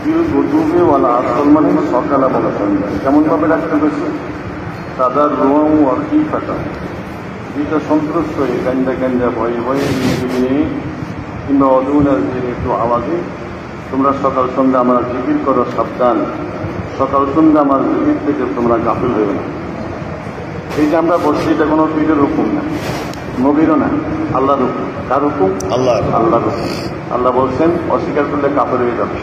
Feel গদুবে ওয়ালা আসল মানে সকাল এবং সন্ধ্যা। কেমনভাবে রাখতে হয়েছে? সাদার রোয়াং ওয়াকি ফাটা, যেটা সন্ত্রস্ত হয়ে কান্দা কান্দা ভয়ে ভয়ে নিয়ে কিংবা অদৌনার একটু আওয়াজে তোমরা সকাল সন্ধ্যা আমার জিকির করো, সাবধান, সকাল সন্ধ্যা আমার জিকির থেকে তোমরা গাফিল হয়ে না। এই যে আমরা বলছি এটা কোনো পীরের হুকুম না, নবীরও না, আল্লাহর হুকুম। কার হুকুম? আল্লাহর হুকুম। আল্লাহ বলছেন অস্বীকার করলে কাফের হয়ে যাবে।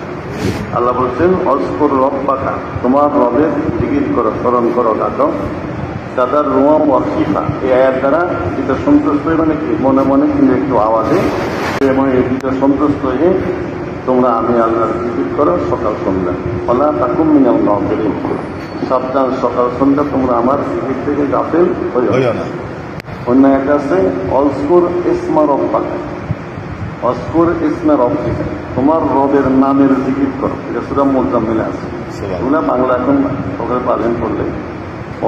আল্লাহ বলছেন অস্কর রব্বাকা, তোমার রবের জিকির করো, স্মরণ করো, ডাকো। দাদার রোয়া ওয়াকিফা, এই আয়াত দ্বারা যেটা সন্তুষ্ট হয়ে মানে কি মনে মনে কিন্তু একটু আওয়াজে এবং যেটা সন্তুষ্ট হয়ে তোমরা আমি আল্লাহর জিকির করো সকাল সন্ধ্যা। ওয়ালা তাকুম মিনাল গাফিলিন, সাবধান সকাল সন্ধ্যা তোমরা আমার জিকির থেকে গাফিল হইও না। অন্য একটা আছে অস্কুর ইসমা রব্বাকা, অস্কুর ইসমা রব্বিকা, তোমার রবের নামের জিকির করো। এটা সূরা মুজাম্মিলে আছে, এগুলা বাংলা এখন ওখানে পাবেন পড়লে।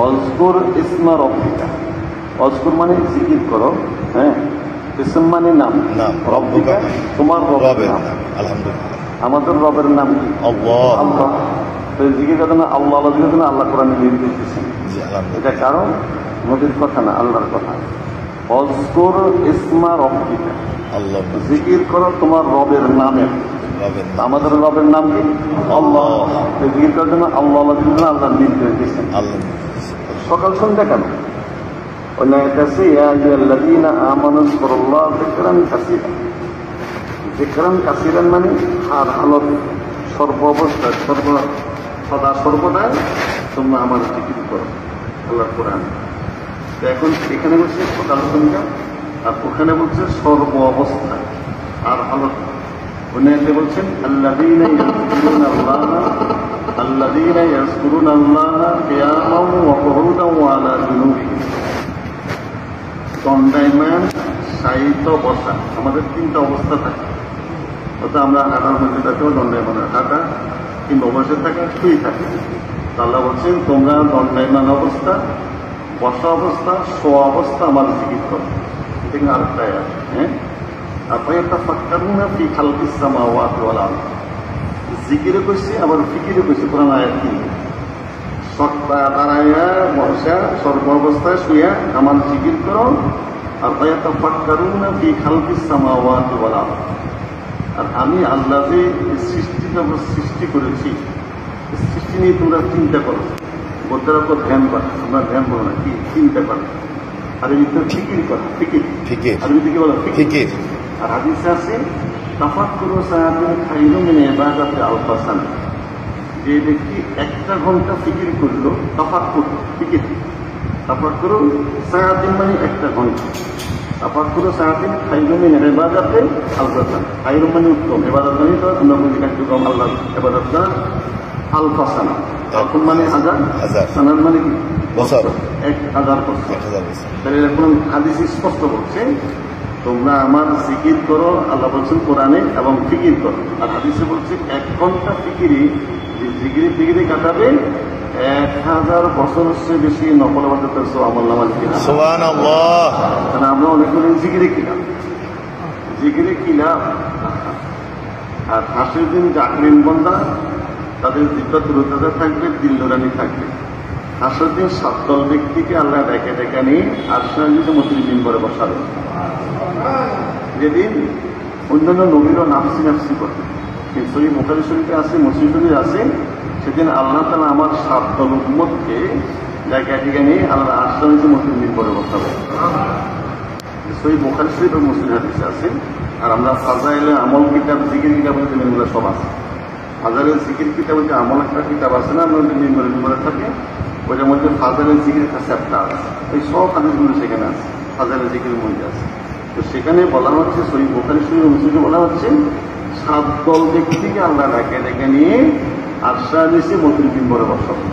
অস্কুর ইসমা রব্বিকা, অস্কুর মানে জিকির করো, হ্যাঁ, ইসম মানে নাম, রব্বিকা তোমার রবের নাম। আলহামদুলিল্লাহ, আমাদের রবের নাম কি? আল্লাহ। আল্লাহ জিকির করতে না, আল্লাহ আল্লাহ জিকির করতে না, আল্লাহ কোরআনে নির্দেশ দিচ্ছেন। এটা কারণ নবীর কথা না, আল্লাহর কথা। অস্কুর ইসমা রব্বিকা, আল্লাহ জিকির করো তোমার রবের নামের। আমাদের রবের নাম কি? আল্লাহ। জিকির করার জন্য আল্লাহ আল্লাহ জিকির করতে আল্লাহ নির্দেশ দিচ্ছেন। সকাল সন্ধ্যা কেন? অন্য একটা আছে ইয়া আইয়ুহাল্লাযীনা আমানু যকুরুল্লাহ যিকরান কাসীরা, যিকরান কাসীরান মানে আর হালত সর্ব অবস্থায় সদা সর্বদাই তোমরা আমার জিকির করো, আল্লাহর কোরআন। এখন এখানে বলছে সকাল সন্ধ্যা, আর ওখানে বলছে সর্ব অবস্থায় আর হালত। অন্যতে বলছেন আল্লাযীনা ইয়াযকুরুনাল্লাহা, আল্লাযীনা ইয়াযকুরুনাল্লাহা কিয়ামান ওয়া কুউদান ওয়া আলা জুনুবিহিম। দণ্ডায়মান, শায়িত, বসা, আমাদের তিনটা অবস্থা থাকে। অর্থাৎ আমরা হাঁটার মধ্যে থাকেও দণ্ডায়মান, হাঁটা কিংবা বসে থাকে, শুয়ে থাকে। আল্লাহ বলছেন তোমরা দণ্ডায়মান অবস্থা, বসা অবস্থা, শোয়া অবস্থা আমার জিকির করো। এটা কিন্তু আরেকটা আয়াত, হ্যাঁ। আফায়াতাফাক্কারুনা ফি খালকিস সামাওয়াতি ওয়াল আরদ, জিকিরে কইছে আবার ফিকিরে কইছে কোরআন আয়াত কি? দাঁড়াইয়া বসা সর্ব অবস্থায় শুয়া আমার জিকির করো। আর আফায়াতাফাক্কারুনা ফি খালকিস সামাওয়াতি ওয়াল আরদ, আর আমি আল্লাহ যে সৃষ্টি জগৎ সৃষ্টি করেছি, সৃষ্টি নিয়ে তোমরা চিন্তা করো। বলতেরা তো ধ্যান করো, তোমরা ধ্যান করো না, কি চিন্তা করো। আর এই তো ফিকির করো, ফিকির, আর কি বলো ফিকির। আর হাদিসে আছে তাফাক্কুরু সাআতিন খায়রুম মিন ইবাদাতি আলফা সানা, যে ব্যক্তি একটা ঘন্টা ফিকির করলো, তাফাক্কুর ফিকির, তাফাক্কুরু সাআতিন মানে একটা ঘন্টা, তাফাক্কুরু সাআতিন খায়রুম মিন ইবাদাতি আলফা সানা। খায়রুম মানে উত্তম, ইবাদত মানে তো তোমরা বলি কার্যক্রম আল্লাহর ইবাদত করা। আলফা সানা, আলফুন মানে হাজার, সানান মানে কি? বছর, 1000 বছর। তাহলে এরকম হাদিস স্পষ্ট বলছে তোমরা আমার জিকির করো, আল্লাহ বলছেন কোরআনে, এবং ফিকির করো। আর হাদিসে বলছে 1 ঘন্টা ফিকিরি, জিকিরে কাটাবে 1000 বছরের চেয়ে বেশি নফল ইবাদতের সওয়াব আমলনামা লিখে। সুবহানাল্লাহ। কারণ আমরা অনেক করে জিকিরে কিলাম। আর হাসির দিন জাকরিন বন্দা, তাদের দিব্যা দূরতা থাকবে, দিল নুরানি থাকবে। হাসির দিন 7 দল ব্যক্তিকে আল্লাহ ডেকে ডেকে নিয়ে আরশের মধ্যে মিম্বরে বসাবে। যেদিন অন্যান্য নবীরও নাফসি নাফসি করবে, কিন্তু এই বুখারী শরীফে আছে, মুসলিম শরীফে আছে, সেদিন আল্লাহ তাআলা আমার 7 দল উম্মতকে জায়গায় ডেকে নিয়ে আল্লাহ আরশের মধ্যে মিম্বরে বসাবে। সেই বুখারী শরীফ ও মুসলিম হাদিসে আছে। আর আমরা ফাজাইলে আমল কিতাব, জিকির কিতাব বলতে এগুলো সব আছে। ফাজাইলে জিকির কিতাব বলতে আমল একটা কিতাব আছে না, আমাদের মিম্বরে থাকে, ওইটার মধ্যে ফাজাইলে জিকির একটা চ্যাপ্টার আছে। এই সব হাদিসগুলো সেখানে আছে, ফাজাইলে জিকিরের মধ্যে আছে। তো সেখানে বলা হচ্ছে, সহিহ বুখারী শরীফ মুসলিমে বলা হচ্ছে 7 দল ব্যক্তিকে আল্লাহ ডেকে নিয়ে আরশের নিচে মধ্যে মিম্বরে বসাবে।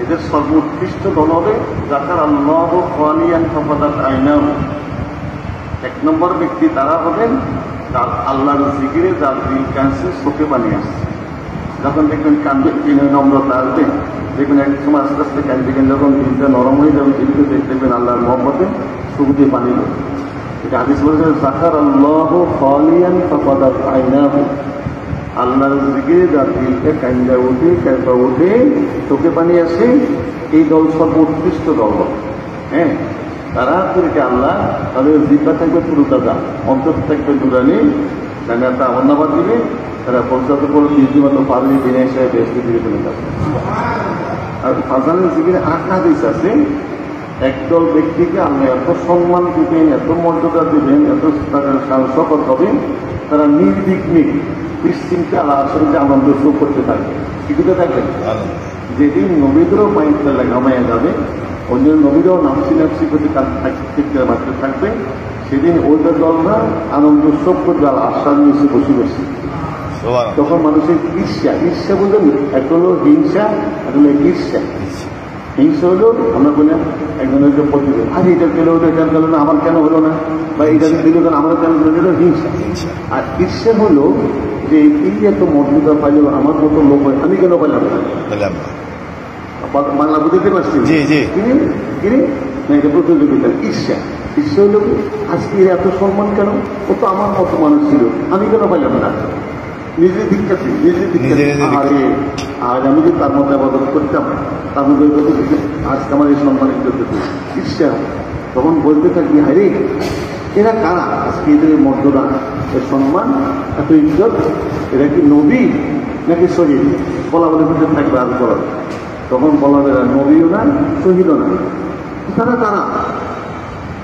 এদের সর্বোৎকৃষ্ট দল হবে যাকার আল্লাহু খালিয়ান ফাফাদাত আইনাহু। 1 নম্বর ব্যক্তি তারা হবেন যার আল্লাহর জিকিরে যার দিল কাঁদছে, চোখে পানি আসছে। যখন দেখবেন কান্দে, নম্রতা আসবে, দেখবেন এক সময় আস্তে আস্তে কান্দে যখন দিলটা নরম হয়ে যাবে, দিলকে দেখবেন আল্লাহর মহব্বতে চোখ দিয়ে পানি দেবে। এটা হাদিস বলেছে জাকার আল্লাহু খালিয়ান ফাফাদাত আইনাহু, আল্লাহর জিকিরে যার দিলটা কান্দা ওঠে, কাঁপা ওঠে, চোখে পানি আসে, এই দল সর্বোৎকৃষ্ট দল। হ্যাঁ, তারা থেকে আল্লাহ তাদের জিব্বা থাকবে পুরো তাজা, অন্তর থাকবে দুরানি, ডাঙ্গাটা আমন্নাবাদ দিবে, তারা পঞ্চায়েত করে নির্দিমতো পারলে দিনে এসে দেশকে দিকে চলে যাবে। আর ফাজানের জিকিরে আটটা দিস আছে, একদল ব্যক্তিকে আল্লাহ এত সম্মান দিবেন, এত মর্যাদা দিবেন, এত শপথ হবে, তারা নির্বিঘ্নে নিশ্চিন্তে আল্লাহ আসলে যে আনন্দ সুখ করতে থাকবে। কিছুতে থাকবে যেদিন নবীদেরও মাইন্ডটা ঘামাইয়া যাবে, অন্য নবীরাও নামসি করতে মাত্র থাকবে, সেদিন ওইটা দলরা আনন্দ উৎসব করবে আর আশ্বাস নিয়ে বসে বসে। তখন মানুষের ঈর্ষা বলতে একটা হলো হিংসা, একটা হলো ঈর্ষা। হিংসা হলো আমরা বললাম একজনের যে প্রতিবেদন, আরে এটা পেলো, ওটা কেন পেলো না, আমার কেন হলো না, বা এটা দিল কেন, আমার কেন হলো, হিংসা। আর ঈর্ষা হলো যে এই এত মর্যাদা পাইল, আমার মতো লোক হয়, আমি কেন পাইলাম না। বাংলা বুঝতে পারছি কিনে এটা প্রতিযোগিতা। ঈর্ষা হলো আজকে এত সম্মান কেন, ও তো আমার মতো মানুষ ছিল, আমি কেন পাইলাম না। নিজের দিকটাছি, আজ আমি যদি তার মতো আবাদত করতাম, তার মধ্যে আজকে আমার এই সম্মান ঈর্ষা। তখন বলতে থাকবি, হারে এরা কারা, আজকে এদের মর্যাদা, এর সম্মান, এত ইজ্জত, এরা কি নবী নাকি শহীদ? বলা বলে করতে থাকবে আজ বলার। তখন বলা যাবে নবীও না, শহীদও না, তারা তারা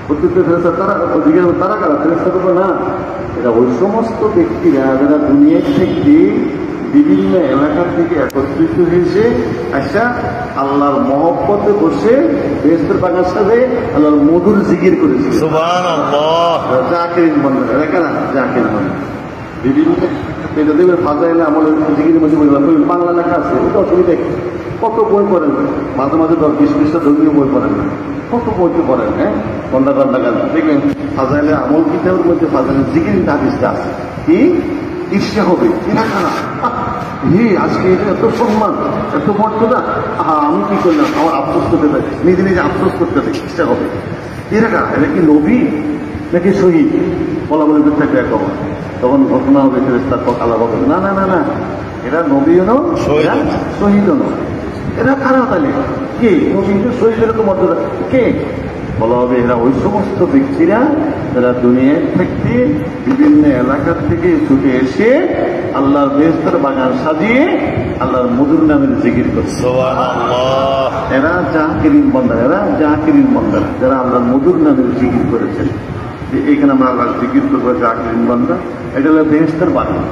প্রত্যেকটা ফেরেশতা তারা তারা কারা, ফেরেশতা করবো না, এরা ওই সমস্ত ব্যক্তিরা যারা দুনিয়া থেকে বিভিন্ন এলাকা থেকে একত্রিত হয়েছে, আচ্ছা আল্লাহর মহব্বতে বসে বেহেশতের বাগানের সাথে আল্লাহর মধুর জিকির করেছে। সুবহানাল্লাহ। জাকিরিন বান্দা, এরা কারা? জাকির বান্দা। বিভিন্ন এটা দেবের ফাজাইলে আমলের জিকিরের মধ্যে বাংলা লেখা আছে, ওটা অসুবিধা কি? কত বই পড়েন, মাঝে মাঝে 10-20 ধর্মীয় বই পড়েন না, কত বইতে পড়েন। হ্যাঁ, ঘন্টা দেখবেন ফাজাইলে আমল কিতাবের মধ্যে ফাজাইলে জিকির হাদিসটা আছে। কি ঈর্ষা হবে, এরা কারা, আজকে এত সম্মান, এত মর্যাদা, আমি কি করলাম, আমার আফসোস করতে পারি, নিজে নিজে আফসোস করতে পারি, ইচ্ছা হবে। এরা কারা, এরা কি নবী নাকি শহীদ? বলা বলে থাকবে এক। তখন ঘটনা হবে তার আলাদা হবে, না না না না, এরা নবীও নয়, শহীদও নয়। এরা কারা তাহলে? কে নবী শহীদের তো মর্যাদা কে? বলা হবে এরা ওই সমস্ত ব্যক্তিরা যারা দুনিয়ায় থাকতে বিভিন্ন এলাকার থেকে ছুটে এসে আল্লাহর বেহেশতের বাগান সাজিয়ে আল্লাহর মধুর নামের জিকির করছে। সুবহানাল্লাহ। এরা জাকিরিন বান্দা, এরা জাকিরিন বান্দা যারা আল্লাহর মধুর নামের জিকির করেছেন। এইখানে আমরা আল্লাহর জিকির করবো জাকিরিন বান্দা, এটা হলো বেহেশতের বাগান।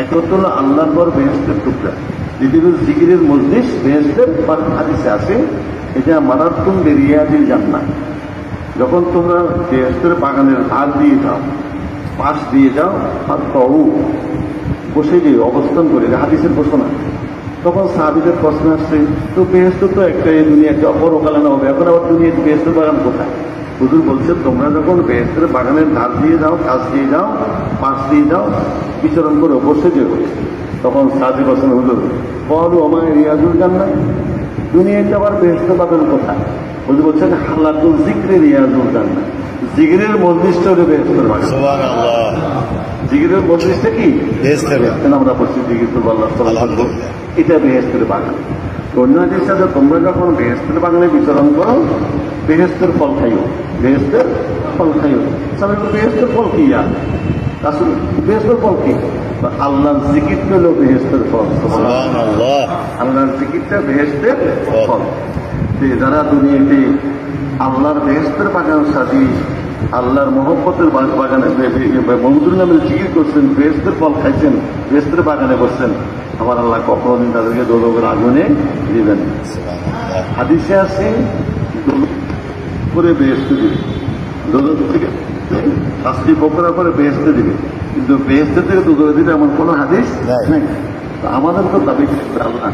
এক হলো আল্লাহর পর বেহেশতের টুকরা, দ্বিতীয় জিকিরের মজলিস বেহেশতের হাদিসে আছে, এটা মারাত্তুন রিয়াজিল জান্নাহ। যখন তোমরা বেহেশতের বাগানের ধার দিয়ে যাও, পাশ দিয়ে যাও, আর তহু বসে গিয়ে অবস্থান করে, হাদিসের ঘোষণা। তখন সাহাবীদের প্রশ্ন আসছে, তো বেহেশত তো একটা, এই দুনিয়া একটা অপরকালে না হবে, এখন আবার দুনিয়া বেহেশতের বাগান কোথায়? হুজুর বলছে তোমরা যখন বেহেশতের বাগানের ধার দিয়ে যাও, কাছ দিয়ে যাও, পাশ দিয়ে যাও, বিচরণ করে বসে যেও। তখন সাহাবী বলছেন, হুজুর বলো আমার রিয়াজুল জান্নাহ, দুনিয়াতে আবার বেহেশতের বাগান কোথায়? হুজুর বলছেন হালাতুল যিকরি রিয়াজুল জান্নাহ, জিকিরের মজলিসটা হলো বেহেশতের বাগান। সুবহানাল্লাহ। জিকিরের মজলিসটা কি? বেহেশতের বাগান। আমরা বলছি জিকির করব আল্লাহ সুবহানাহু, এটা বেহেশতের বাগান। অন্যদের সাথে তোমরা যখন বেহেশতের বাগানে বিচরণ করো, বেহেশতের ফল খাইও, বেহেশতের ফল খাইও। সবাই বেহেশতের ফল কি? আসলে বেহেশতের ফল কি? আল্লাহর জিকিরটা হলো বেহেশতের ফল। সুবহানাল্লাহ। আল্লাহর জিকিরটা বেহেশতের ফল। যারা দুনিয়াতে আল্লাহর বেহেশতের বাগান সাজিয়ে আল্লাহর মহব্বতের বাগানে মধুর নামের জিকির করছেন, বেহেশতের ফল খাইছেন, বেহেশতের বাগানে বসছেন, আমার আল্লাহ কখনদিন তাদেরকে দোজখের আগুনে দিবেন। হাদিসে আছে করে বেহেশতে দিবে, দোজখ থেকে শাস্তি ভোগ করার পরে বেহেশতে দিবে, কিন্তু বেহেশতে থেকে দোজখে দিবে এমন কোনো হাদিস নেই। আমাদের তো দাবি আল্লাহ,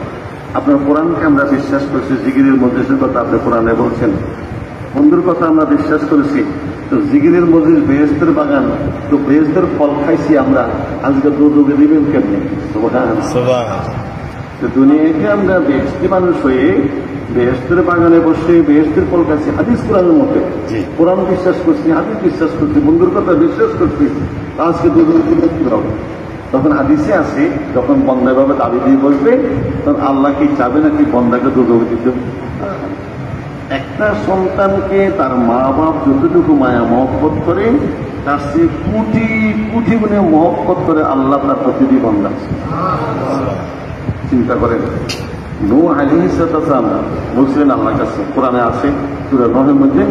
আপনার কোরআনকে আমরা বিশ্বাস করছি, জিকিরের মজলিসের কথা আপনি কোরআনে বলছেন, বন্ধুর কথা আমরা বিশ্বাস করেছি, তো জিকিরের মজলিস বেহেশতের বাগান, তো বেহেশতের ফল খাইছি আমরা, আজকে দোজখে দিবেন কেমনি? সুবহানাল্লাহ। তো দুনিয়াকে আমরা বেহেশতি মানুষ হয়ে বেহেশতের বাগানে বসে বেহেশতের ফল খাইছি, হাদিস কোরআনের মধ্যে, কোরআন বিশ্বাস করছি, হাদিস বিশ্বাস করছি, বন্ধুর কথা বিশ্বাস করছি, আজকে দোজখে দিবেন কি হবে? তখন হাদিসে আছে যখন বন্দা এভাবে দাবি দিয়ে বসবে তখন আল্লাহ কি চাবে নাকি বন্দাকে দুর্যোগ দিতে? একটা সন্তানকে তার মা বাপ যতটুকু মায়া মহব্বত করে তার সে কোটি কোটি গুণে মহব্বত করে আল্লাহ তার প্রতিটি বন্দা। চিন্তা করেন, নূহ আলাইহিস সালাম বলছিলেন আল্লাহর কাছে, কোরআনে আছে সূরা নূহের মধ্যে,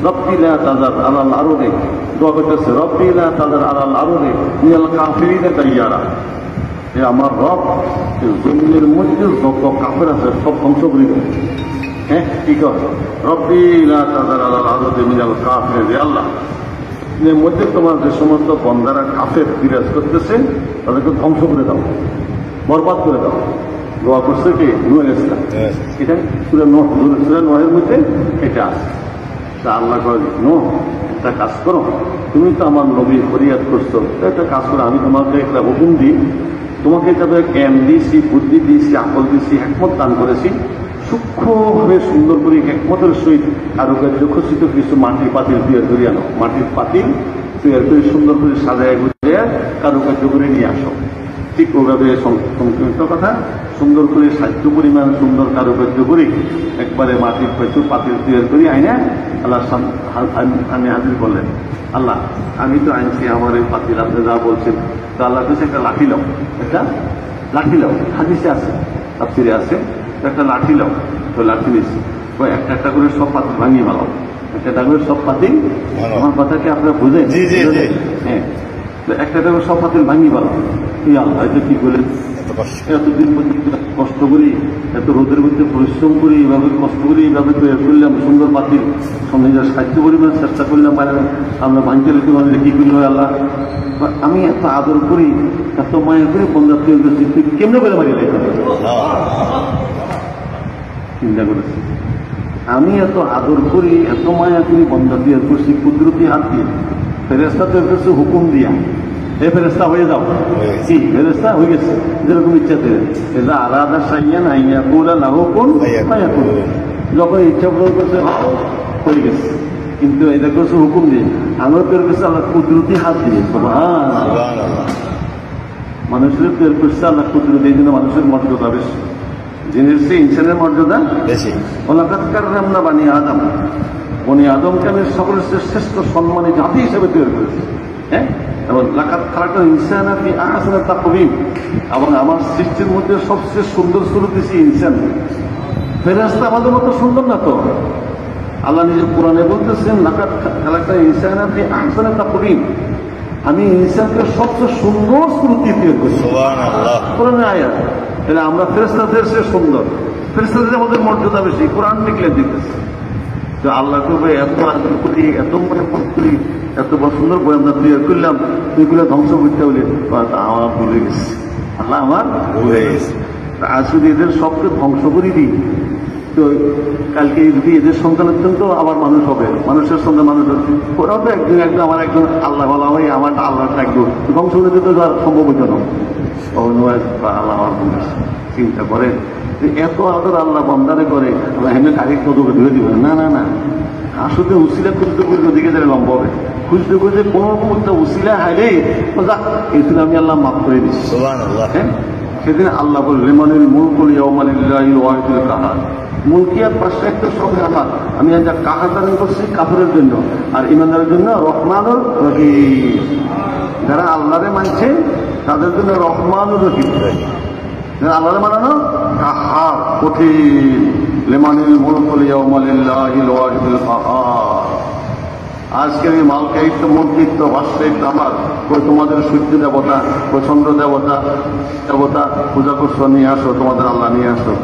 রব্বি লা তাযার আলাল আরদি, দোয়া করতেছে রব্বি লা তাযার আলাল আরদি মিনাল কাফিরিনা দাইয়ারা, হে আমার রব জমিনের মধ্যে যত কাফের আছে সব ধ্বংস করে দেবে। হ্যাঁ কি কর, রব্বি লা তাযার আলাল আরদি মিনাল কাফিরিনা, আল্লাহ এর মধ্যে তোমার যে সমস্ত বন্দারা কাফের বিরাজ করতেছে তাদেরকে ধ্বংস করে দাও, বরবাদ করে দাও। দোয়া করছে কি নূহ আলাইহিস সালাম, এটা সূরা নূহের মধ্যে এটা আছে। তা আল্লাহ কয় নূহ একটা কাজ করো, তুমি তো আমার নবীর ফরিয়াদ করছো, একটা কাজ করো, আমি তোমাকে একটা হুকুম দিই, তোমাকে তবে জ্ঞান দিয়েছি, বুদ্ধি দিয়েছি, আকল দিয়েছি, হিকমত দান করেছি, সূক্ষ্মভাবে সুন্দর করে হিকমতের সহিত কারুকার্য খচিত কিছু মাটির পাতিল তৈরি করে আনো, মাটির পাতিল তৈরি করে সুন্দর করে সাজায় গুছিয়ে কারুকার্য করে নিয়ে আসো। ঠিক ওভাবে সংক্ষিপ্ত কথা, সুন্দর করে সাহায্য পরিমাণ সুন্দর কারুকার্য করে একবারে মাটির পেছু পাতিল তৈরি করি আইনা আল্লাহ আমি হাজির করলেন। আল্লাহ আমি তো আনছি আমার এই পাতিল, আপনি যা বলছেন, তো আল্লাহ কাছে একটা লাঠি লাও, একটা লাঠি লাও, হাদিসে আছে তাফসীরে আছে, একটা লাঠি লাও। তো লাঠি নিচ্ছি, একটা একটা করে সব পাতিল ভাঙিয়ে ভালো, একটা একটা করে সব পাতিল, আমার কথা কি আপনারা বুঝেন? হ্যাঁ, একটা করে সব পাতিল ভাঙিয়ে ভালো। আল্লাহ হয়তো কি বলেন, এতদিন কষ্ট করি, এত রোদের মধ্যে পরিশ্রম করি, এইভাবে কষ্ট করি, এইভাবে তৈরি করলাম সুন্দর পাতিল, নিজের সাহায্য পরিমাণ চেষ্টা করলাম, আমরা ভাঙতে রেখে কি করল আল্লাহ, আমি এত আদর করি, এত মায়া করি, বন্ধা তৈরি করছি, তুই কেমনে করে মারি লাগে? চিন্তা করেছি, আমি এত আদর করি, এত মায়া করি, বন্ধা তৈরি করছি কুদরতি হাত দিয়ে, ফেরেশতা তৈরি করছে হুকুম দিয়া, এই ফেরেশতা হয়ে যাও, কি ফেরেশতা হয়ে গেছে, যেরকম ইচ্ছা দেবে, এটা আলাদা সাইয়ান আইয়া পুরা লাহু কুন ফায়াকুন, যখন ইচ্ছা প্রয়োগ করছে হয়ে গেছে। কিন্তু এটা করছে হুকুম দিয়ে, আমরা তৈরি করছে আল্লাহ কুদরতি হাত দিয়ে। সুবহানাল্লাহ, মানুষের তৈরি করছে আল্লাহ কুদরতি, এই জন্য মানুষের মর্যাদা বেশি, জিনিস ইনসানের মর্যাদা বেশি। ওয়ালাকাদ কাররামনা বানি আদম, বনি আদমকে আমি সকলের শ্রেষ্ঠ সম্মানী জাতি হিসেবে তৈরি করেছি। হ্যাঁ, এবং লাকাদ খালাকনাল ইনসানা ফি আহসানি তাকওয়িম, এবং আমার সৃষ্টির মধ্যে সবচেয়ে সুন্দর সুরত দিয়েছি ইনসান। ফেরেশতা আমাদের মতো সুন্দর না তো? আল্লাহ নিজের কোরআনে বলতেছেন লাকাদ খালাকনাল ইনসানা ফি আহসানি তাকওয়িম, আমি ইনসানকে সবচেয়ে সুন্দর সুরত দিয়ে তৈরি করেছি। সুবহানাল্লাহ, কোরআনে আয়াত। তাহলে আমরা ফেরেশতাদের চেয়ে সুন্দর, ফেরেশতাদের আমাদের মর্যাদা বেশি, কোরআন লিখলে দিতেছে। তো আল্লাহ করবে এত আদর করি, এত মনে করি, এত সুন্দর বই আমরা তৈরি করলাম, তুইগুলো ধ্বংস করতে হলে আমার ভুলে গেছে, আল্লাহ আমার ভুলে গেছে। আজ যদি এদের সবকে ধ্বংস করে দিই, তো কালকে যদি এদের সন্তানের তো আবার মানুষ হবে, মানুষের সন্তান মানুষ হচ্ছে, ওরাও তো একজন একজন আমার একজন আল্লাহ বলা হয়, আমার আল্লাহ থাকবো, ধ্বংস করে দিতে তো আর সম্ভব হতো না। আল্লাহ আমার ভুলে, চিন্তা করেন এত আদর আল্লাহ বন্দারে করে, হেমে ডাইরেক্ট কদকে ধরে দিবেন না, না না, আসলে উসিলা খুঁজতে খুঁজতে দিকে যাবে লম্বা হবে, খুঁজতে খুঁজতে কোনো রকম একটা উসিলা হাইলে এদিন আমি আল্লাহ মাফ করে দিচ্ছি। হ্যাঁ, সেদিন আল্লাহ বললেন লিমানিল মুলকুল ইয়াওমালিল্লাহিল ওয়াহিদুল কাহার, মুলকিয়াত পাশে একটা সবে আমার, আমি যা কাহার দান করছি কাফেরের জন্য, আর ইমানদারের জন্য রহমানুর রহিম। যারা আল্লাহরে মানছে তাদের জন্য রহমানুর রহিম, আল্লাহরে মানানো কাহার কঠিন। লিমানিল মুলকুল ইয়াওমালিল্লাহিল ওয়াহিদুল কাহার, আজকের এই মালকায়িত্ব মন্ত্রিত্ব বাস্তবিক আমার, ওই তোমাদের সূর্য দেবতা, ওই চন্দ্র দেবতা দেবতা পূজা করছো, নিয়ে আসো, তোমাদের আল্লাহ নিয়ে আসো,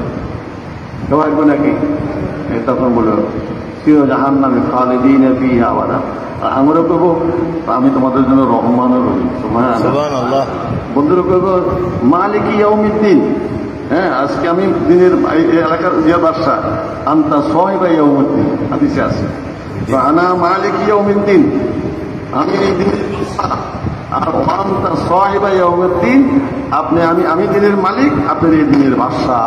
কেউ আসবে নাকি? তখন বলল চির জাহান্নামে খালিদিন ফিহা আবাদা, আমরা করবো আমি তোমাদের জন্য রহমানুর রহিম। সুবহানাল্লাহ, বন্ধুরা করবো মালিক ইয়াউমিদ্দিন, হ্যাঁ আজকে আমি দিনের এলাকার যে বাদশা, আনতা সাহিবা ইয়াউমিদ্দিন, হাদিসে আছে আনা মালিক ইয়াউমিদ্দিন, আমি এই দিনের আর আনতা সাহিবা ইয়াউমিদ্দিন, আপনি আমি দিনের মালিক, আপনার এই দিনের বাদশা,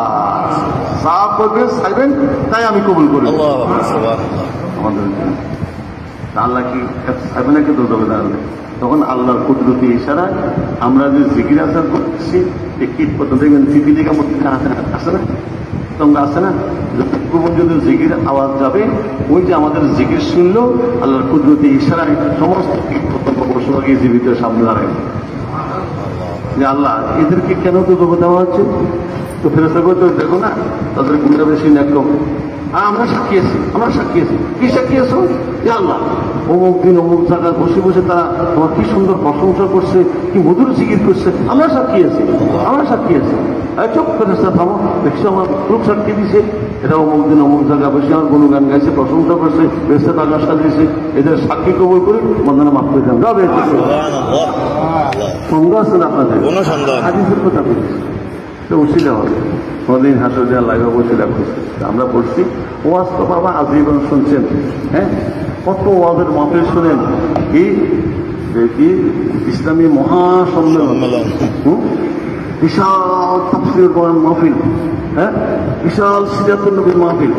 যা করবেন চাইবেন তাই আমি কবুল করি। আমাদের আল্লাহ কি চাইবে নাকি তো দেবে? তখন আল্লাহর কুদরতি ইশারায় আমরা যে জিকির আসার করতেছি এই কীট পর্যন্ত দেখবেন পিপিলিকা মধ্যে আসে না, তোমরা আসে না, যতক্ষণ যদি জিকির আওয়াজ যাবে ওই যে আমাদের জিকির শুনলো আল্লাহর কুদরতি ইশারায় সমস্ত কীট পতঙ্গ পশু পাখি জীবিত সামনে দাঁড়ায় যে আল্লাহ এদেরকে কেন তো দেওয়া হচ্ছে। তো ফেরেশতা করতে দেখো না তাদের গুণা বেশি না কম। আমরা সাক্ষী আছি, আমরা সাক্ষী আছি। কি সাক্ষী আছো? যে আল্লাহ অমুক দিন অমুক জায়গায় বসে বসে তারা তোমার কি সুন্দর প্রশংসা করছে, কি মধুর জিকির করছে, আমরা সাক্ষী আছি, আমরা সাক্ষী আছি। চোখ ফেরেশতা থামো, দেখছো আমার লোক সাক্ষী দিছে, এটা অমুক দিন অমুক জায়গায় বসে আমার গুণগান গাইছে, প্রশংসা করছে, বেশে টাকা সাজিয়েছে, এদের সাক্ষী কবুল করি, বন্ধনে মাফ করে দেন। যাবে সন্দেহ আছে না আপনাদের? হাদিসের কথা বলছি তো উচিলে হবে কোনদিন হাসর দেওয়া লাগবে বসিলা করছে। আমরা বলছি ওয়াজ তো বাবা আজীবন শুনছেন, হ্যাঁ কত ওয়াজের মাহফিল শুনেন, কি কি ইসলামী মহাসম্মেলন, বিশাল তাফসীর কোরআন মাহফিল, হ্যাঁ বিশাল সিরাতুন নবীর মাহফিল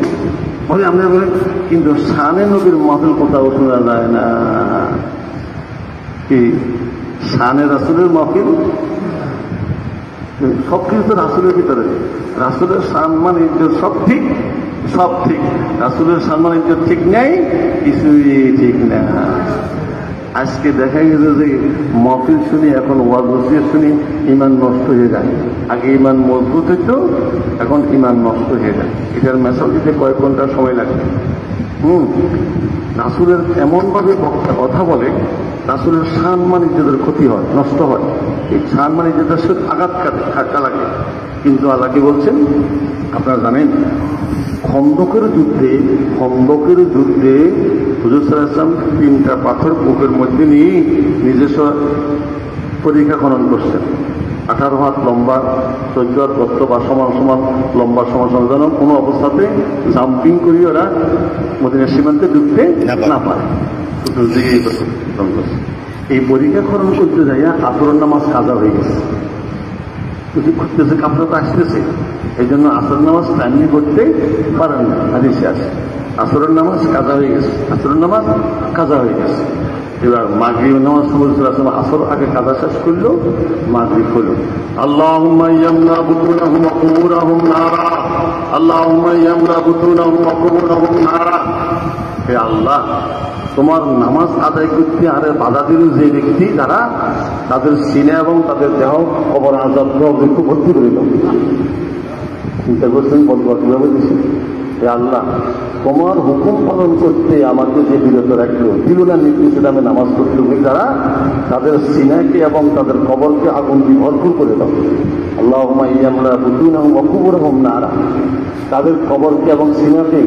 বলে আমরা বলেন, কিন্তু শানে নবীর মাহফিল কোথাও শোনা যায় না। কি শানে রাসূলের মাহফিল? সব কিছু তো রাসূলের ভিতরে, রাসূলের সম্মান ইজ্জত সব ঠিক, সব ঠিক, রাসূলের সম্মান ইজ্জত ঠিক নেই, কিছুই ঠিক না। আজকে দেখা গেছে যে মাহফিল শুনি, এখন ওয়াজ নসিহত শুনি, ইমান নষ্ট হয়ে যায়। আগে ইমান মজবুত হইতো, এখন ইমান নষ্ট হয়ে যায়। এটার মেসেজ দিতে কয়েক ঘন্টা সময় লাগে। রাসূলের এমনভাবে বক্তা কথা বলে, রাসূলের সম্মান ইজ্জতের ক্ষতি হয়, নষ্ট হয়। এই সম্মান ইজ্জতের সাথে আঘাত খাটকা লাগে। কিন্তু আল্লাহ কি বলছেন আপনারা জানেন? খন্দকের যুদ্ধে হুজুর সাল্লাল্লাহু আলাইহি ওয়াসাল্লাম 3টা পাথর বুকের মধ্যে নিয়ে নিজস্ব পরীক্ষা খনন করছেন। 18 হাত লম্বা, 14 হাত গর্ত বা সমান সমান লম্বা সমান সমান, যেন কোনো অবস্থাতে জাম্পিং করি ওরা মদিনার সীমান্তে ঢুকতে না পারে। এই পরীক্ষা খনন করতে যাইয়া আসরের নামাজ কাজা হয়ে গেছে। কিছু করতেছে, কাপড় তো আসতেছে, এই জন্য আসর নামাজ টাইমলি করতে পারেন না। হাদিসে আছে আসরের নামাজ কাজা হয়ে গেছে, আসরের নামাজ কাজা হয়ে গেছে। এবার মাগরিব নামাজ আসর আগে কাজা শেষ করলো, মাগরিব হলো। আল্লাহুম্মা ইয়ামলা বুতুনাহুম ওয়া কুবুরাহুম নারা, আল্লাহুম্মা ইয়ামলা বুতুনাহুম ওয়া কুবুরাহুম নারা। হে আল্লাহ, তোমার নামাজ আদায় করতে আরে বাধা দিল যে ব্যক্তি, তারা তাদের সিনে এবং তাদের দেহ কবর আজাব একটু ভর্তি করে দাও। চিন্তা করছেন বলবো কিভাবে দিচ্ছি? হে আল্লাহ, তোমার হুকুম পালন করতে আমাকে যে বিরত রাখলো, দিল না নির্দেশে আমি নামাজ পড়তে হই, যারা তাদের সিনাকে এবং তাদের কবরকে আগুন দিয়ে ভরপুর করে দাও। আল্লাহুম্মা ইয়ামলা বুতুনাহুম ওয়া কুবুরহুম নারা, তাদের কবরকে এবং সিনাকে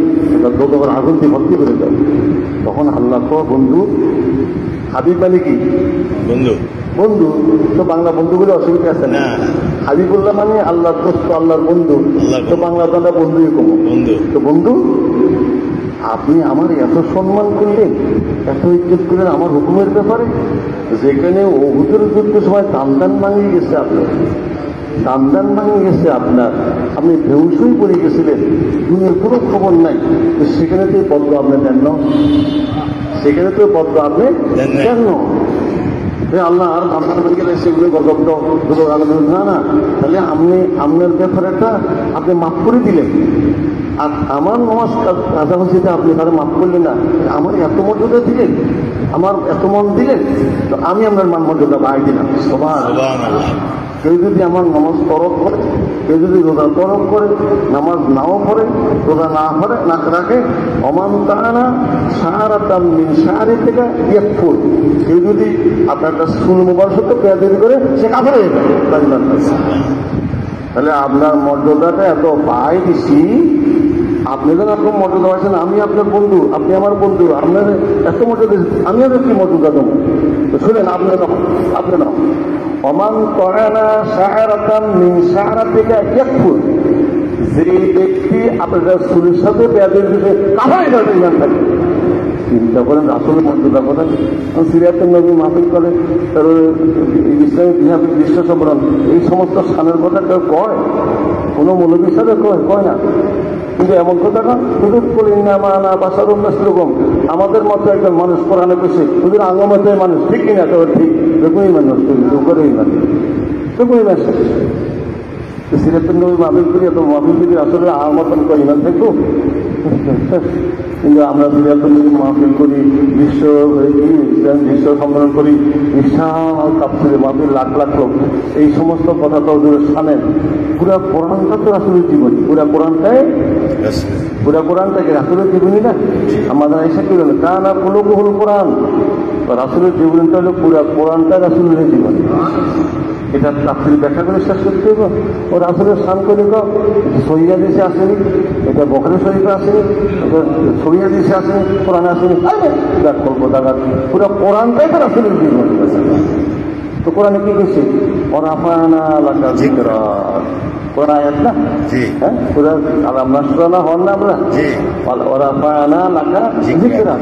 দোদকের আগুন দিয়ে ভর্তি করে দাও। তখন আল্লাহ কো বন্ধু, হাবিব মানে কি বন্ধু? বন্ধু তো বাংলা বন্ধুগুলো অসুবিধা আছে না। হাবিবুল্লাহ মানে আল্লাহর দোস্ত, আল্লাহর বন্ধু, তো বাংলা তো আমরা বন্ধুই কম। তো বন্ধু, আপনি আমার এত সম্মান করলেন, এত ইজ্জত করলেন আমার হুকুমের ব্যাপারে, যেখানে উহুদের যুদ্ধের সময় দান ভাঙিয়ে গেছে আপনার, দান ভাঙিয়ে গেছে আপনার, আপনি বেহুশই পড়ে গেছিলেন, দুনিয়ার কোনো খবর নাই, সেখানে তো বদলা আপনি দেন না, সেখানে তো বদলা আপনি দেন না। আল্লাহ আর আপনার গেলে সেগুলো গজব না না, তাহলে আপনি আপনার ব্যাপারটা আপনি মাফ করে দিলেন, আর আমার নামাজ কাজা হচ্ছে আপনি তারা মাফ করলেন না। আমার এত মর্যাদা দিলেন, আমার এত মন দিলেন, তো আমি আপনার মান মর্যাদা বাড়াই দিলাম। কেউ যদি আমার নামাজ তরক করে, কেউ যদি রোজা তরক করে, নামাজ নাও পড়ে, রোজা না পড়ে না রাখে, অমান তারা সাহারাতাম মিন সাহারি থেকে এক ফুল, কেউ যদি আপনার সুল মুবারক পেয়াদি করে, সে কাফের হয়ে যাবে। তাহলে আপনার মর্যাদাটা এত পাই দিছি, আপনি যেন আপনার মর্যাদা পাচ্ছেন, আমি আপনার বন্ধু, আপনি আমার বন্ধু, আপনার এত মর্যাদা, আমি আর কি মর্যাদা দেবো? শুনেন, আপনি নাও অমান তরানা সাহারাতাম মিন সাহারা থেকে এক ফুল, যে ব্যক্তি আপনার সুরের সাথে পেয়াদের দিকে কাফের হয়ে যাবে থাকে। চিন্তা করেন রাসূলের মর্যাদা করেন, সিরাতুন নবী মাহফিল করেন, তারপরে ইসলামী বিহারের বিশ্ব সম্মেলন, এই সমস্ত স্থানের কথা কেউ কয়? কোনো মৌলবীর সাথে কয় না। কিন্তু শুধু এমন কথা না, শুধু করি না মানা বাসার রকম আমাদের মতো একজন মানুষ কোরআনে পেয়েছে, শুধু আঙ্গমতের মানুষ, ঠিক কিনা? তো ঠিক এরকমই মানুষ করি, করেই মানুষ এরকমই মানুষ। সিরাতুন নবী মাহফিল করি, এত মাহফিল যদি আসলে আমার মতন করে ইমান থাকবো। কিন্তু আমরা সিরাতুন নবী মাহফিল করি, বিশ্ব সম্মেলন করি, বিশাল তাফসীরে মাহফিল, লাখ লাখ লোক, এই সমস্ত কথা তো জানেন। পুরা কোরআনটা তো রাসূলের জীবনী, পুরা কোরআনটাকে রাসূলের জীবনী না। আমাদের এসে কি বলে কানা কুলুবুল কোরআন, রাসূলের জীবনটা হলো পুরা কোরআনটা রাসূলের জীবনী। এটা তাফসীর ব্যাখ্যা করে শেষ করতে হবে। ও রাসূলের শান করে সহিহ হাদিসে আসেনি, এটা বুখারী শরীফে আসেনি, এটা সহিহ হাদিসে আসেনি, কোরআনে আসেনি। দেখ করবো দাদা, পুরো কোরআনটাই তো রাসূলের জীবন। তো কোরআনে কি করছে? ওয়ারাফা'না লাকা যিকরাক, কোরআন আয়াত না? হ্যাঁ, পুরো আলাম নাশরানা হন না আমরা? ওয়ারাফা'না লাকা যিকরাক,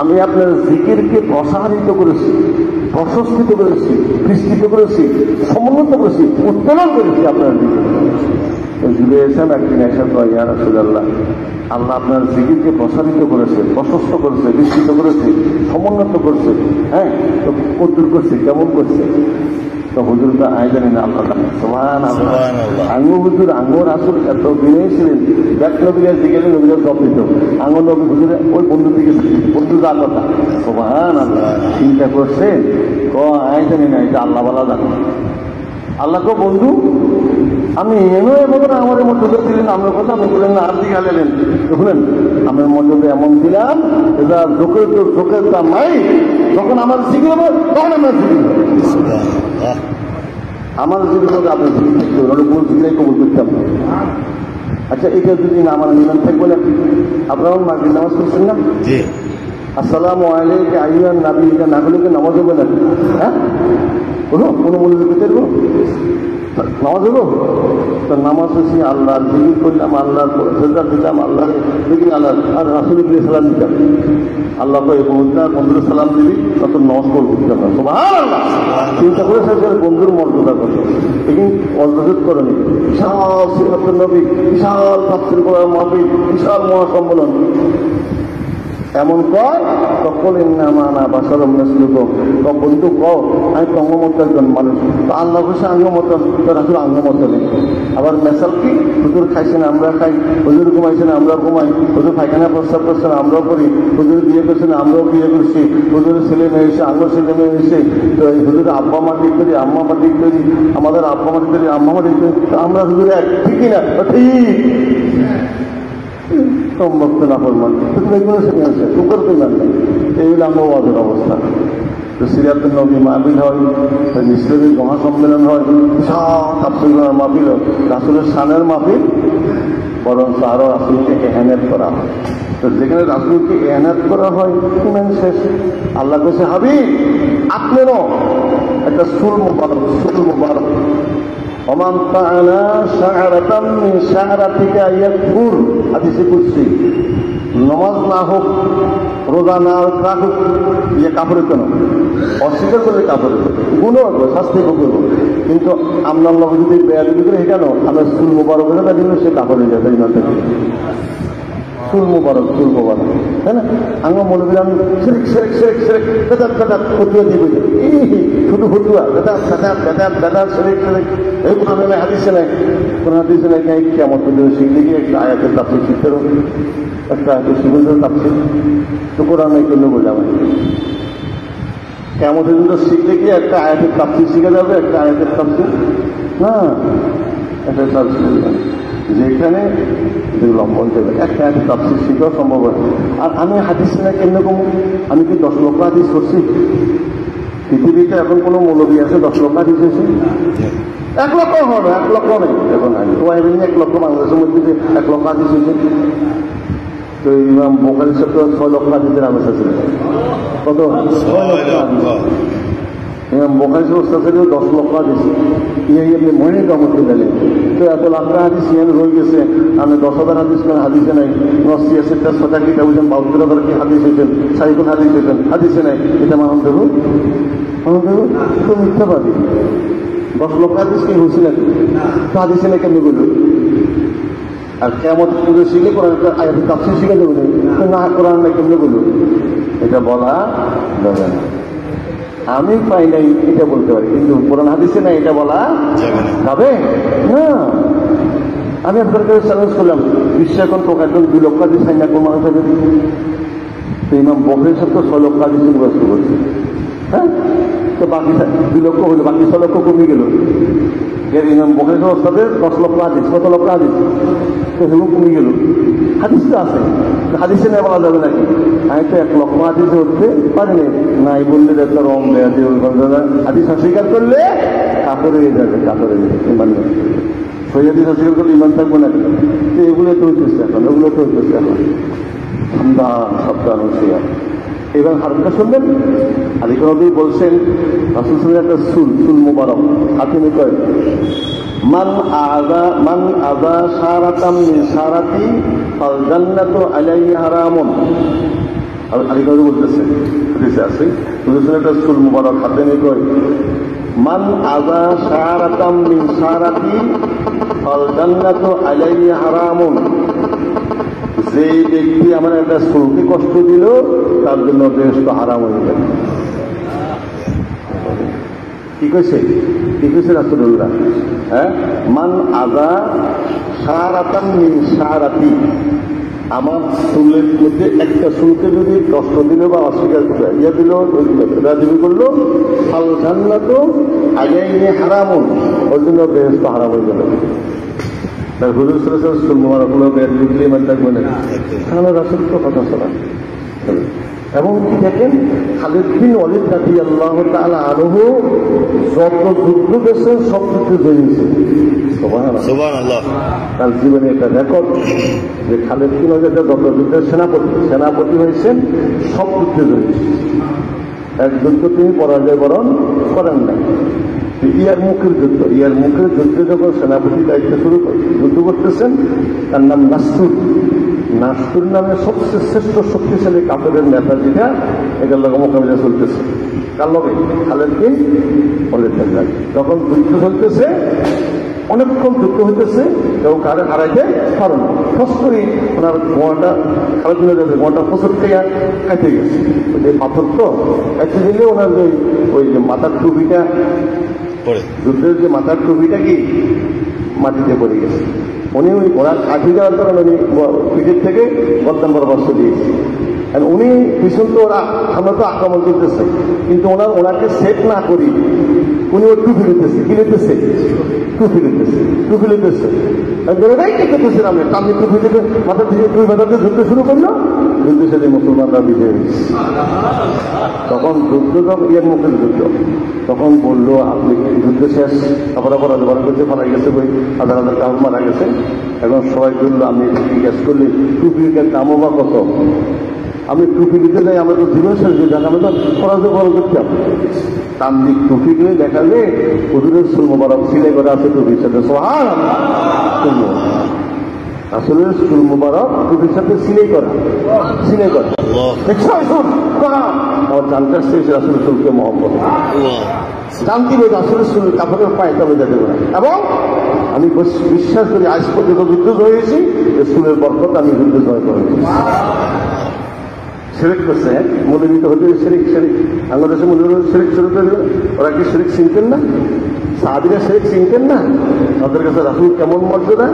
আমি আপনার জিকিরকে প্রসারিত করেছি, প্রশস্তিত করেছি, বিস্তৃত করেছি, সমুন্নত করেছি, উত্তোলন করেছি আপনার জিকির। এসেন একদিন এসে তো ইয়া রাসূলুল্লাহ, আল্লাহ আপনার জিকিরকে প্রসারিত করেছে, প্রশস্ত করেছে, বিস্তৃত করেছে, সমুন্নত করছে। হ্যাঁ, তো কদ্দুর করছে, কেমন করছে? তো হুজুর তো আয় জানি না আল্লাহ সুবহানাল্লাহ। আঙ্গু হুজুর, আঙ্গু রাসূল এত বিনয়ী ছিলেন, ব্যাক নবীরা জিজ্ঞাসা নবীরা জব দিত, আঙ্গু নবী হুজুরে ওই বন্ধু দিকে বন্ধু যা কথা সুবহানাল্লাহ। চিন্তা করছেন, আয় জানি না, এটা আল্লাহ বলা জানো। আল্লাহ কো বন্ধু আমি এমন আমার মর্যাদা দিলেন, আমার কথা আমি বললেন না, আর দিকে আলেন শুনেন, আমার মর্যাদা এমন দিলাম, এটা চোখের দাম নাই। যখন আমার জিকির হবে তখন আমার জিকির হবে, আমার জিকির হবে, আপনার জিকির থাকতে হবে, কোন জিকিরাই কবুল করতাম। আচ্ছা, এটা যদি না আমার নিয়ম থাকবে না, আপনারা মাগরিব নামাজ করছেন না? আসসালামু আলাইকা আইয়ুহান নবী, এটা না হলে কি নামাজ হবে না? হ্যাঁ, কোনো মূল্য দিতে পারবো? নামাজ হলো তো, নামাজ হচ্ছে আল্লাহর জিকির করলাম, আল্লাহর সেজদা দিলাম, আল্লাহ জিকির, আল্লাহ আর রাসূলকে সালাম দিতাম। আল্লাহ বন্ধুর সালাম দিবি, তত নামাজ পড়বো না। সুবহানাল্লাহ, চিন্তা করে সরকার বন্ধুর মর্যাদা করবে, এখানে অন্তর্ভুক্ত করেনি। বিশাল সিরাতুন নবী, বিশাল তাফসীর করার মাহফিল, বিশাল মহাসম্মেলন। এমন কয় তখন না বাসারম মিসলুকুম, তো বন্ধু কও আমি তো অঙ্গমত একজন মানুষ, তো আল্লাহ বসে আঙ্গমতন, তো রাসূল আঙ্গমত নেই। আবার মেসাল কি, হুজুর খাইছেন আমরা খাই, হুজুর ঘুমাইছেন আমরা ঘুমাই, হুজুর পায়খানা প্রস্তাব করছেন আমরাও করি, হুজুর বিয়ে করছেন আমরাও বিয়ে করছি, হুজুরের ছেলে মেয়ে এসে আঙ্গ ছেলে মেয়ে এসে, তো এই হুজুরের আব্বা মা ঠিক করি, আম্মা মা ঠিক করি, আমাদের আব্বা মা ঠিক করি, আম্মা মা ঠিক করি, আমরা হুজুর এক, ঠিক কিনা? ঠিক সম্ভক্ত না করবেন, এই হলো আমার ওয়াজের অবস্থা। তো সিরাতুন নবী মাহফিল হয়, ইসলামের মহাসম্মেলন হয়, তাফসীর মাহফিল হয়, রাসূলের শানের মাহফিল, বরং আরো রাসূলকে এহসান করা হয়। তো যেখানে রাসূলকে এহসান করা হয়, ইমান শেষ। আল্লাহ কাছে হাবিব আপনারও একটা সুল মুবারক ওমান তাআলা শা'রাতাম মিন শা'রাতিকা ইয়াকফুর, হাদিসে কুদসি। নামাজ না হোক, রোজা না রাখুক, ইয়ে কাফের কেন? অস্বীকার করলে কাফের, গুণও হবে, শাস্তি ভোগ করবো। কিন্তু আপনার লোক যদি বেয়াদবি করে কেন আমরা সুল মুবারক হয়ে তার জন্য সে কাফের হয়ে যায়, তাই না? সুল মুবারক, তাই না? আঙ্গ মনে করি সেরেক সেরেক সেরেক সেরেক বেদাত বেদাত ফতুয়া দিবে, শুধু ফতুয়া বেদাত বেদাত বেদাত বেদাত সেরেক সেরেক, এই কোরআন নেই, হাদিসে নেই, কোরআন হাদিসে নেই, কেমন শিখলে গিয়ে একটা আয়াতের তাফসীর শিখতে হবে, একটা আয়াতের শিখতে তাফসীর তো কোরআন নেই করলে বলে আমার কেমন পর্যন্ত শিখলে গিয়ে একটা আয়াতের তাফসীর শিখে যাবে, একটা আয়াতের তাফসীর না, একটা তাফসীর যেখানে লম্বন দেবে, একটা হাদিস তাফসীর শিখাও সম্ভব হয়। আর আমি হাদিস না কেমন কম, আমি কি 10 লক্ষ হাদিস করছি? পৃথিবীতে এখন কোনো মৌলবী আছে 10 লক্ষ হাদিস হয়েছে? 1 লক্ষ হবে, 1 লক্ষ নেই এখন। তোমার 1 লক্ষ বাংলাদেশের মধ্যে 1 লক্ষ হাদিস হয়েছে। তো ইমাম বুখারী সাহেব 6 লক্ষ হাদিসের আলোচনা ছিল, কত? 6 লক্ষ হাদিস। ইমাম বুখারী সাহেব 10 লক্ষ হাদিস, আপনি মনে কমতে গেলেন তো এত লাখ হাদিস নিয়ে রয়ে গেছে। আমি 10,000 হাদিস মানে হাদিসে নাই, নসি আছে 6টা কিতাব হয়েছেন, 72,000 কি হাদিস হয়েছেন, 4 হাদিস হয়েছেন, হাদিসে নাই, এটা মানুষ দেবো তো মিথ্যাবাদী। 10 লক্ষ হাদিস কি হয়েছে নাকি? তো হাদিসে নাই কেমনি বলল? আর কেমন পুজো শিখে কোরআন আয়াতের তাফসীর শিখে দেবে না, কোরআন না কেমনে বলুন, এটা বলা যাবে না। আমি পাই নাই এটা বলতে পারি, কিন্তু কোরআন হাদিসে না এটা বলা যাবে না। আমি আপনার কাছে চ্যালেঞ্জ করলাম, বিশ্বে এখন তো একজন 2 লক্ষ হাদিস হয় না কোন মানুষ হবে। তো ইমাম বখরি সাহেব তো 6 লক্ষ হাদিস মুখস্থ করছে, হ্যাঁ, তো বাকি 2 লক্ষ হলো, বাকি 6 লক্ষ কমে গেল। ইমাম বখরি সাহেব ওস্তাদের 10 লক্ষ হাদিস, কত লক্ষ হাদিস, তো সেগুলো কমে গেল। হাদিস তো আছে, হাদিসে নেই বলা যাবে নাকি? আমি তো 1 লক্ষ হাদিসে উঠতে পারিনি, নাই বললে একটা রং দেয়া দিয়ে হাদিস অস্বীকার করলে কাপড় হয়ে যাবে, কাপড় হয়ে যাবে ইমান নেই। সৈয়াদিস অস্বীকার করলে ইমান থাকবো নাকি? তো এগুলো তো হইতেছে এখন, ওগুলো তো হইতেছে এখন সাবধান। এবার হারকা শুনবেন, আলী নবী বলছেন রাসূল সাল্লাল্লাহু আলাইহি ওয়াসাল্লাম সুল মুবারক হাতে কয় মান আযা শারাতাম মিন শারাতি ফাল জান্নাতু আলাইহি হারামুন। আলী নবী বলতেছেন, হাদিসে আছে রাসূলের সুল মুবারক হাতে কয় মান আযা শারাতাম মিন শারাতি ফাল জান্নাতু আলাইহি হারামুন। যে ব্যক্তি আমার একটা চুলকে কষ্ট দিল তার জন্য বেহেশত হারাম হয়ে যাবে। কি কইছে রাসূলুল্লাহ? হ্যাঁ, মান আযা শারাতান মিন শারাতি, আমার চুলের মধ্যে একটা চুলকে যদি কষ্ট দিল বা অস্বীকার করে ইয়া দিল, রাজিবি করলো, ফাল জান্নাতু আলাইহি হারামুন, ওর জন্য বেহেশত হারাম হয়ে যাবে। তার হুজুর সাল্লাল্লাহু আলাইহি ওয়াসাল্লাম মুবারকগুলো বের লিখলে ইমান থাকবে না, তাহলে রাসূল তো কথা শোনা। এবং কি দেখেন, খালিদ বিন ওয়ালিদ রাদিয়াল্লাহু তাআলা আনহু যত যুদ্ধ করেছেন সব যুদ্ধে জয়ীছে। সুবহানাল্লাহ। তার জীবনে একটা রেকর্ড যে খালিদ বিন ওয়ালিদ যত যুদ্ধের সেনাপতি হয়েছেন সব যুদ্ধে জয়ীছে। এক যুদ্ধ তিনি পরাজয় বরণ করেন না। ইয়ারমুকের যুদ্ধে যখন সেনাপতি দায়িত্ব শুরু করে যুদ্ধ করতেছেন, তার নাম নাসতুর নামে সবচেয়ে শ্রেষ্ঠ শক্তিশালী কাফেরের নেতা যেটা, এটার লগে মোকাবিলা চলতেছে। কার লগে? খালিদ বিন ওয়ালিদ। যখন যুদ্ধ চলতেছে, অনেকক্ষণ যুদ্ধ হইতেছে এবং কারে হারাইতে পারেন, ফস করে ওনার গোয়াটা খালিদ বিন ওয়ালিদ গোয়াটা ফসল কাটে গেছে। ওই পাথর তো কাটতে দিলে ওনার ওই যে মাথার টুপিটা, যুদ্ধের যে মাথার টুপিটা কি মাটিতে পড়ে গেছে। উনি ওই ঘোড়ার কাঠি দেওয়ার কারণে উনি পিঠের থেকে গর্দান বরাবর দিয়েছে। আর উনি ভীষণ তো ওরা আমরা তো আক্রমণ করতেছে, কিন্তু ওনাকে সেট না করি উনি ওই টুপি লিখতেছে, কি লিখতেছে? টুপি লিখতেছে। আমি কামি টুপি থেকে মাথা থেকে দুই মাথাতে যুদ্ধ শুরু করলো, যুদ্ধ সেদিন মুসলমানরা বিজয় হয়েছে। তখন যুদ্ধ ইয়ার মুখের যুদ্ধ, তখন বললো আপনি যুদ্ধ শেষ, আপনারা পরাজয় করতে পারা গেছে, বই হাজার হাজার কাউন্ট মারা গেছে। এখন সবাই বললো আমি জিজ্ঞেস করলে টুপির দামও বা কত? আমি টুপি দিতে যাই, আমরা তো জীবন শেষ দিয়ে যাক, আমি তো পরাজয় বড় করতাম। তামদিক টুপি কিনে দেখা যায় হুজুরের সুল মুবারক সিলাই করা আছে টুপির সাথে। সুবহানাল্লাহ। আসলে সুল মুবারক টুপির সাথে সিলাই করা দেখছো? আমার জানতে আসছে আসলে সুলকে মহব্বত জানতে হবে, আসলে সুল কাপড়ের পায়ে তবে যেতে পারে। এবং আমি বিশ্বাস করি আজ পর্যন্ত যুদ্ধ জয় হয়েছি, সুলের বরকত আমি যুদ্ধ জয় করেছি। শিরিক করছে, মৌলবী তো হতে শিরিক বাংলাদেশে মৌলবী শিরিক শুরু করে দিল। ওরা কি শিরিক চিনতেন না? সাহাবীরা শিরিক চিনতেন না? তাদের কাছে রাসূল কেমন মর্যাদা?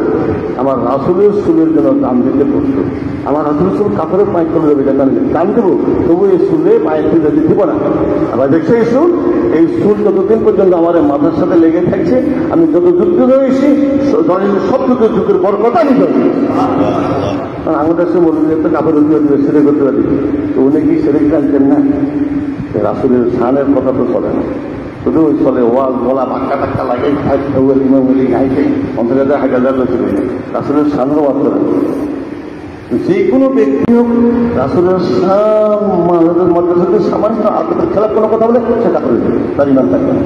আমার রাসূলের চুলের জন্য দাম দিতে প্রস্তুত। আমার রাসূলের চুল কাপড়ের পায়ে তুলে দেবে, দাম দেবো, তবু এই চুলে পায়ে তুলে দিতে পারে। আবার দেখছে এই চুল যতদিন পর্যন্ত আমার মাথার সাথে লেগে থাকছে, আমি যত যুদ্ধ হয়েছি সব যুদ্ধের বড় কথা আমি করি। আমাদের সে মৌলবী একটা কাপড় উঠিয়ে সেরে করতে পারি, তো উনি কি সেরে জানতেন না? রাসূলের শানের কথা তো চলে না, শুধু চলে ওয়াজ গলা ধাক্কা ধাক্কা লাগে, গাইতে অন্তর্জাতিক হাজার চলে না, রাসূলের শানের ওয়াজ করে। যে কোনো ব্যক্তি হোক রাসূলের মাদ্রাসাতে সামান্য আদবের খেলার কোনো কথা বলে সেটা করে দেবে, তার ইমান থাকবে না।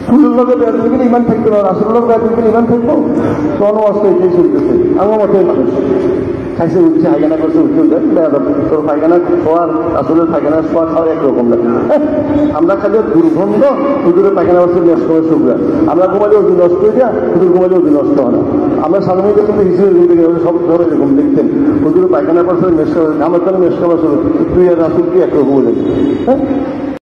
রাসূলের লগে বেয়াদবি করে ইমান থাকতো না, রাসূলের লগে বেয়াদবি করে ইমান থাকতো। কোন ওয়াজ তো এটাই চলতেছে আমার মতে মানুষ খাইছে উঠছে পায়খানা করছে উঠে উঠে তোর পায়খানা খাওয়ার আসলে পায়খানা খাওয়া খাওয়া একরকম না। আমরা খালি দুর্গন্ধ হুজুরের পায়খানা করছে নষ্ট হয় শুক্রা, আমরা ঘুমালে ওজন নষ্ট হয়ে যায়, হুজুর ঘুমালে ওজন নষ্ট হয় না। আমরা সাধারণত কিন্তু হিসেবে সব ধরে এরকম দেখতেন হুজুরের পায়খানা করছে মেশ আমার তাহলে মেশ করা তুই আর রাসুল কি একরকম হয়ে যাবে। হ্যাঁ